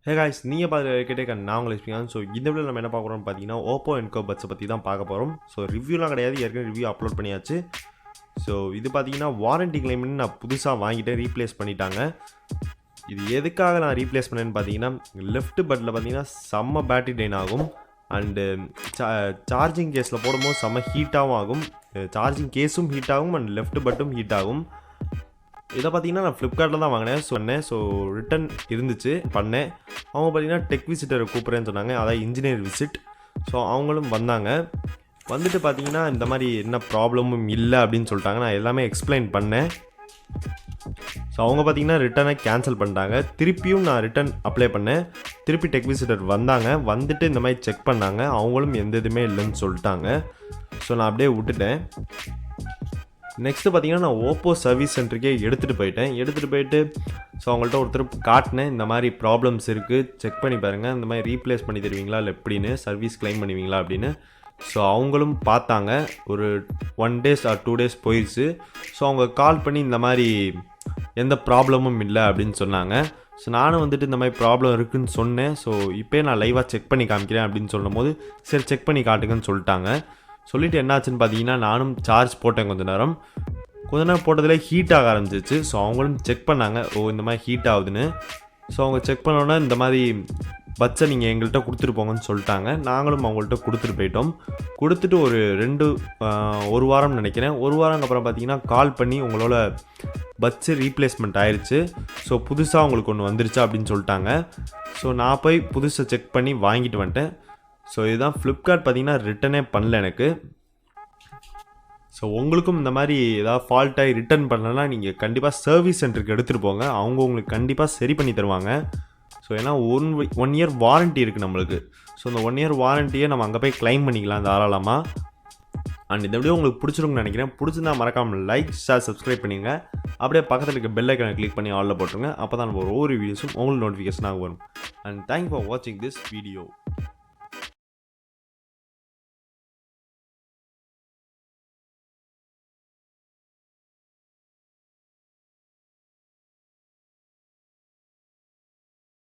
Hey guys, நீங்கள் கேட்டே நான் உங்களுக்கு எக்ஸ்பீரியன்ஸ். ஸோ இந்த வீடியோ நம்ம என்ன பார்க்க போகிறோம்னு பார்த்தீங்கன்னா ஓப்போ என்கோ பட்ஸை பற்றி தான் பார்க்க போகிறோம். ஸோ ரிவ்யூலாம் கிடையாது, ஏற்கனவே ரிவ்யூ அப்லோட் பண்ணியாச்சு. ஸோ இது பார்த்தீங்கன்னா வாரண்டி கிளைம்னு நான் புதுசாக வாங்கிட்டேன், ரீப்ளேஸ் பண்ணிட்டாங்க. இது எதுக்காக நான் ரீப்ளேஸ் பண்ணேன்னு பார்த்தீங்கன்னா, லெஃப்ட் பட்டில் பார்த்தீங்கன்னா செம்ம பேட்டரி ட்ரெயின் ஆகும். அண்டு சார்ஜிங் கேஸில் போடும்போது செம்ம ஹீட்டாகவும் ஆகும். சார்ஜிங் கேஸும் ஹீட் ஆகும் அண்ட் லெஃப்ட் பட்டும் ஹீட் ஆகும். இதை பார்த்தீங்கன்னா நான் ஃப்ளிப்கார்ட்டில் தான் வாங்கினேன். ஸோ ரிட்டன் இருந்துச்சு, பண்ணேன். அவங்க பார்த்தீங்கன்னா டெக் விசிட்டரை கூப்பிட்றேன்னு சொன்னாங்க, அதாவது இன்ஜினியர் விசிட். ஸோ அவங்களும் வந்தாங்க. வந்துட்டு பார்த்தீங்கன்னா இந்த மாதிரி என்ன ப்ராப்ளமும் இல்லை அப்படின்னு சொல்லிட்டாங்க. நான் எல்லாமே எக்ஸ்பிளைன் பண்ணேன். ஸோ அவங்க பார்த்தீங்கன்னா ரிட்டனை கேன்சல் பண்ணிட்டாங்க. திருப்பியும் நான் ரிட்டன் அப்ளை பண்ணேன். திருப்பி டெக் விசிட்டர் வந்தாங்க. வந்துட்டு இந்த மாதிரி செக் பண்ணாங்க. அவங்களும் எந்த இதுவுமே இல்லைன்னு சொல்லிட்டாங்க. ஸோ நான் அப்படியே விட்டுட்டேன். நெக்ஸ்ட்டு பார்த்தீங்கன்னா நான் ஓப்போ சர்வீஸ் சென்டருக்கே எடுத்துகிட்டு போயிட்டு ஸோ அவங்கள்ட்ட ஒருத்தர் காட்டினேன், இந்த மாதிரி ப்ராப்ளம்ஸ் இருக்குது, செக் பண்ணி பாருங்கள், இந்த மாதிரி ரீப்ளேஸ் பண்ணி தருவீங்களா இல்லை எப்படின்னு, சர்வீஸ் கிளைம் பண்ணுவீங்களா அப்படின்னு. ஸோ அவங்களும் பார்த்தாங்க. ஒரு 1 days or 2 days போயிடுச்சு. ஸோ அவங்க கால் பண்ணி இந்த மாதிரி எந்த ப்ராப்ளமும் இல்லை அப்படின்னு சொன்னாங்க. ஸோ நானும் வந்துட்டு இந்த மாதிரி ப்ராப்ளம் இருக்குதுன்னு சொன்னேன். ஸோ இப்போயே நான் லைவாக செக் பண்ணி காமிக்கிறேன் அப்படின்னு சொல்லும் போது சரி செக் பண்ணி காட்டுங்கன்னு சொல்லிட்டாங்க. சொல்லிவிட்டு என்னாச்சுன்னு பார்த்தீங்கன்னா, நானும் சார்ஜ் போட்டேன் கொஞ்ச நேரம் போட்டதில் ஹீட் ஆக ஆரம்பிச்சிச்சு. ஸோ அவங்களும் செக் பண்ணாங்க, இந்த மாதிரி ஹீட் ஆகுதுன்னு. ஸோ அவங்க செக் பண்ணோன்னா இந்த மாதிரி பட்ஸை நீங்கள் எங்கள்கிட்ட கொடுத்துட்டு போங்கன்னு சொல்லிட்டாங்க. நாங்களும் அவங்கள்ட்ட கொடுத்துட்டு போயிட்டோம். கொடுத்துட்டு ஒரு வாரம் நினைக்கிறேன். ஒரு வாரம் அப்புறம் பார்த்தீங்கன்னா கால் பண்ணி உங்களோட பட்ஸு ரீப்ளேஸ்மெண்ட் ஆயிடுச்சு, ஸோ புதுசாக உங்களுக்கு ஒன்று வந்துருச்சா அப்படின்னு சொல்லிட்டாங்க. ஸோ நான் போய் புதுசாக செக் பண்ணி வாங்கிட்டு வந்துட்டேன். ஸோ இதுதான் ஃப்ளிப்கார்ட் பார்த்தீங்கன்னா ரிட்டனே பண்ணல எனக்கு. ஸோ உங்களுக்கும் இந்த மாதிரி ஏதாவது ஃபால்ட் ஆகி ரிட்டன் பண்ணலன்னா நீங்கள் கண்டிப்பாக சர்வீஸ் சென்டருக்கு எடுத்துகிட்டு போங்க. அவங்க உங்களுக்கு கண்டிப்பாக சரி பண்ணி தருவாங்க. ஸோ ஏன்னா 1 year வாரண்ட்டி இருக்குது நம்மளுக்கு. ஸோ அந்த 1 year வாரண்ட்டியை நம்ம அங்கே போய் கிளைம் பண்ணிக்கலாம் தாராளமாக. அண்ட் இந்த வீடியோ உங்களுக்கு பிடிச்சிருக்குன்னு நினைக்கிறேன். பிடிச்சிருந்தா மறக்காமல் லைக், ஷேர், சப்ஸ்கிரைப் பண்ணிங்க. அப்படியே பக்கத்தில் இருக்க பெல் ஐக்கனை கிளிக் பண்ணி ஆலில் போட்டுருங்க. அப்போ தான் நம்ம ஒவ்வொரு வீடியோஸும் உங்களுக்கு நோட்டிஃபிகேஷனாக வரும். அண்ட் தேங்க்யூ ஃபார் வாட்சிங் திஸ் வீடியோ.